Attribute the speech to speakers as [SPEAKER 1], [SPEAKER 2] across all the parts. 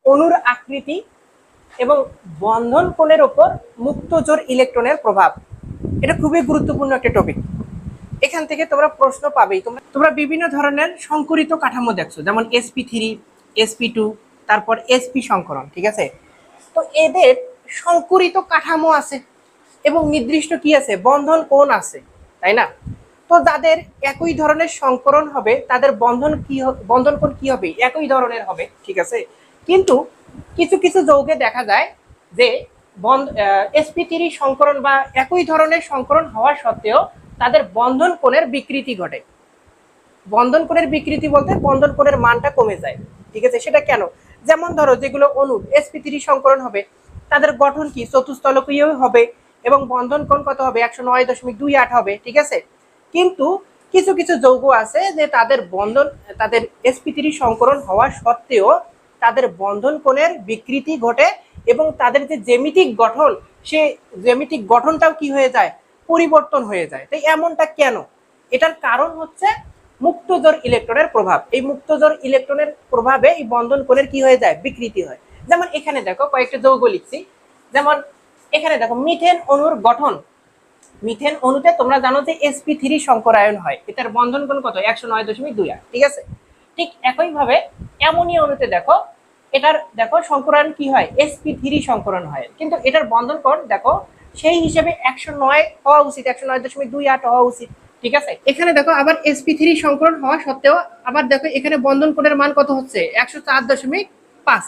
[SPEAKER 1] অণুর আকৃতি এবং বন্ধন কোণের উপর মুক্ত জোর ইলেকট্রনের প্রভাব। এটা খুবই গুরুত্বপূর্ণ একটা টপিক। এখান থেকে তোমরা প্রশ্ন পাবেই। তোমরা বিভিন্ন ধরনের সংকরিত কাঠামো দেখছো, যেমন sp3, sp2, তারপর sp সংকরণ, ঠিক আছে? তো এদের সংকরিত কাঠামো আছে এবং নির্দিষ্ট কি আছে, বন্ধন কোণ আছে, তাই না? তো যাদের একই ধরনের সংকরণ হবে তাদের বন্ধন কোণ কি হবে, একই ধরনের হবে, ঠিক আছে? কিন্তু কিছু কিছু যৌগে দেখা যায় যে sp3 সংকরণ বা একই ধরনের সংকরণ হওয়া সত্ত্বেও তাদের বন্ধন কোণের বিকৃতি ঘটে। বন্ধন কোণের বিকৃতি বলতে বন্ধন কোণের মানটা কমে যায়, ঠিক আছে? সেটা কেন? যেমন ধরো যেগুলো অণু sp3 সংকরণ হবে তাদের গঠন কি চতুস্তলকীয় হবে এবং বন্ধন কোণ কত হবে, 109.28 হবে, ঠিক আছে? কিন্তু কিছু কিছু যৌগ আছে যে তাদের sp3 সংকরণ হওয়া সত্ত্বেও তাদের বন্ধন কোণের বিকৃতি ঘটে এবং তাদের যে জ্যামিতিক গঠন, সে জ্যামিতিক গঠনটাও কি হয়ে যায়, পরিবর্তন হয়ে যায়। তাই এমনটা কেন? এটার কারণ হচ্ছে মুক্তজোর ইলেকট্রনের প্রভাব। এই মুক্তজোর ইলেকট্রনের প্রভাবে এই বন্ধন কোণের কি হয়ে যায়, বিকৃতি হয়। যেমন এখানে দেখো কয়েকটা যৌগ লিখছি। যেমন এখানে দেখো মিথেন অণুর গঠন। মিথেন অণুতে তোমরা জানো যে sp3 সংকরায়ন হয়, এটার বন্ধন কোণ কত, 109.28, ঠিক আছে? ঠিক একইভাবে অ্যামোনিয়া অণুতে দেখো, এটার দেখো সংকরায়ন কি হয়, sp3 সংকরণ হয়, কিন্তু এটার বন্ধন কোণ দেখো সেই হিসেবে 109 হওয়া উচিত, 109.28 হওয়া উচিত, ঠিক আছে? এখানে দেখো আবার sp3 সংকরণ হওয়া সত্ত্বেও আবার দেখো এখানে বন্ধন কোণের মান কত হচ্ছে, 104.5।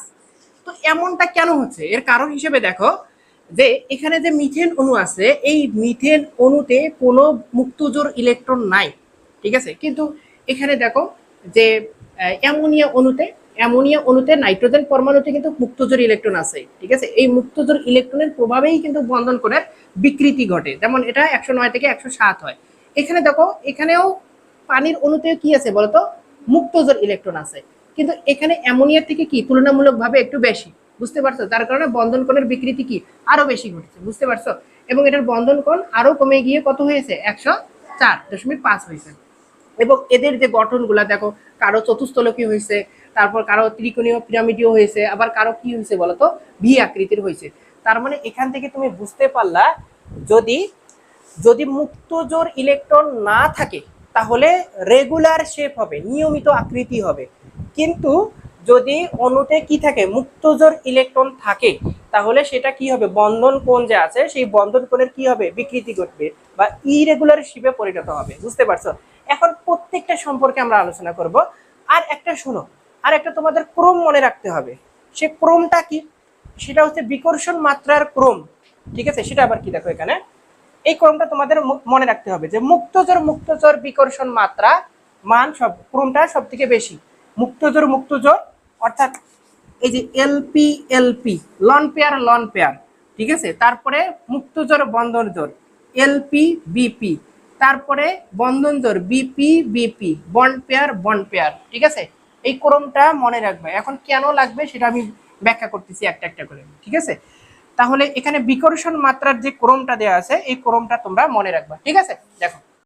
[SPEAKER 1] তো এমনটা কেন হচ্ছে? এর কারণ হিসেবে দেখো যে এখানে যে মিথেন অণু আছে, এই মিথেন অণুতে কোনো মুক্তজোর ইলেকট্রন নাই, ঠিক আছে? কিন্তু এখানে দেখো যে অ্যামোনিয়া অণুতে নাইট্রোজেন পরমাণুতে কিন্তু মুক্তজোর ইলেকট্রন আছে, ঠিক আছে? এই মুক্তজোর ইলেকট্রনের প্রভাবেই কিন্তু বন্ধন কোণের বিকৃতি ঘটে, যেমন এটা 109 থেকে 107 হয়। এখানে দেখো এখানেও পানির অণুতে কি আছে বলতো, মুক্তজোর ইলেকট্রন আছে, কিন্তু এখানে অ্যামোনিয়ার থেকে কি তুলনামূলকভাবে একটু বেশি, বুঝতে পারছো? যার কারণে বন্ধন কোণের বিকৃতি কি আরো বেশি ঘটেছে, বুঝতে পারছো? এবং এটার বন্ধন কোণ আরো কমে গিয়ে কত হয়েছে, 104.5 হয়েছে। এবং এদের যে গঠনগুলা দেখো, কারো চতুস্তলকীয় হয়েছে, তারপর কারো ত্রিকোণীয় পিরামিডীয় হয়েছে, আবার কারো কি হয়েছে বলতো, ভি আকৃতির হয়েছে। তার মানে এখান থেকে তুমি বুঝতে পারলা, যদি যদি মুক্তজোর ইলেকট্রন না থাকে তাহলে রেগুলার শেপ হবে, নিয়মিত আকৃতি হবে। কিন্তু যদি অণুতে কি থাকে, মুক্তজোর ইলেকট্রন থাকে, তাহলে সেটা কি হবে, বন্ধন কোণ যে আছে সেই বন্ধন কোণের কি হবে, বিকৃতি ঘটবে বা ইরেগুলার শেপে পরিণত হবে, বুঝতে পারছো? এখন প্রত্যেকটা সম্পর্কে আমরা আলোচনা করব। আর একটা শোনো, আর একটা তোমাদের ক্রম মনে রাখতে হবে। সে ক্রমটা কি, সেটা হচ্ছে বিকর্ষণ মাত্রার ক্রম, ঠিক আছে? সেটা আবার কি, দেখো এখানে এই ক্রমটা তোমাদের মনে রাখতে হবে যে মুক্তজোর বিকর্ষণ মাত্রা মান সব ক্রমটা সব থেকে বেশি। মুক্তজোর অর্থাৎ এই যে এলপি লন পেয়ার, ঠিক আছে? তারপরে মুক্তজোর বন্ধন জোর বিপি, তারপরে বন্ধন জোর বিপি বন্ড পেয়ার, ঠিক আছে? এই ক্রমটা মনে রাখবে। এখন কেন লাগবে সেটা আমি ব্যাখ্যা করতেছি একটা একটা করে, ঠিক আছে? তাহলে এখানে বিকর্ষণ মাত্রার যে ক্রমটা দেওয়া আছে এই ক্রমটা তোমরা মনে রাখবা, ঠিক আছে? দেখো